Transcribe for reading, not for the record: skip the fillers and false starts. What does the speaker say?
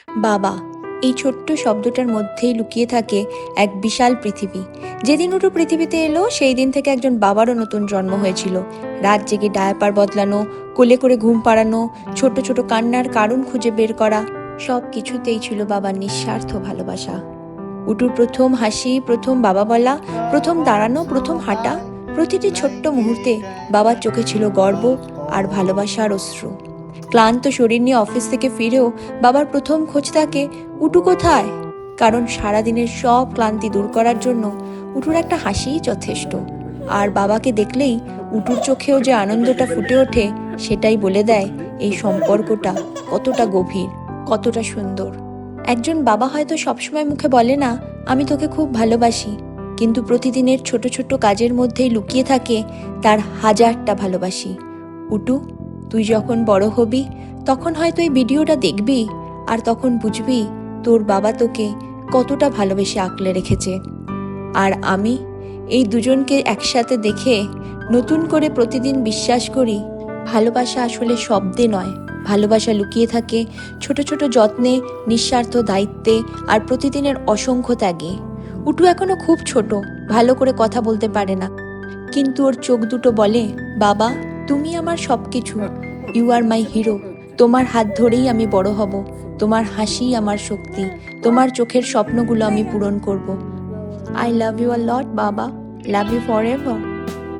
বাবা, এই ছোট্ট শব্দটার মধ্যেই লুকিয়ে থাকে এক বিশাল পৃথিবী। যেদিন উটু পৃথিবীতে এলো সেই দিন থেকে একজন বাবারও নতুন জন্ম হয়েছিল। রাত জেগে ডায়াপার বদলানো, কোলে করে ঘুম পাড়ানো, ছোট ছোট কান্নার কারণ খুঁজে বের করা, সব কিছুতেই ছিল বাবার নিঃস্বার্থ ভালোবাসা। উটুর প্রথম হাসি, প্রথম বাবা বলা, প্রথম দাঁড়ানো, প্রথম হাঁটা, প্রতিটি ছোট্ট মুহূর্তে বাবার চোখে ছিল গর্ব আর ভালোবাসার অশ্রু। ক্লান্ত শরীর নিয়ে অফিস থেকে ফিরেও বাবার প্রথম খোঁজ থাকে, উটু কোথায়? কারণ সারাদিনের সব ক্লান্তি দূর করার জন্য উটুর একটা হাসিই যথেষ্ট। আর বাবাকে দেখলেই উটুর চোখেও যে আনন্দটা ফুটে ওঠে, সেটাই বলে দেয় এই সম্পর্কটা কতটা গভীর, কতটা সুন্দর। একজন বাবা হয়তো সবসময় মুখে বলে না, আমি তোকে খুব ভালোবাসি, কিন্তু প্রতিদিনের ছোট ছোট কাজের মধ্যেই লুকিয়ে থাকে তার হাজারটা ভালোবাসি। উটু, তুই যখন বড় হবি তখন হয়তো এই ভিডিওটা দেখবি, আর তখন বুঝবি তোর বাবা তোকে কতটা ভালোবেসে আঁকলে রেখেছে। আর আমি এই দুজনকে একসাথে দেখে নতুন করে প্রতিদিন বিশ্বাস করি, ভালোবাসা আসলে শব্দে নয়, ভালোবাসা লুকিয়ে থাকে ছোট ছোট যত্নে, নিঃস্বার্থ দায়িত্বে আর প্রতিদিনের অসংখ্য ত্যাগে। উটু এখনো খুব ছোট, ভালো করে কথা বলতে পারে না, কিন্তু ওর চোখ দুটো বলে, বাবা তুমি আমার সব কিছু, ইউ আর মাই হিরো। তোমার হাত ধরেই আমি বড় হব, তোমার হাসি আমার শক্তি, তোমার চোখের স্বপ্নগুলো আমি পূরণ করব। আই লাভ ইউ আ লট বাবা, লাভ ইউ ফর এভার।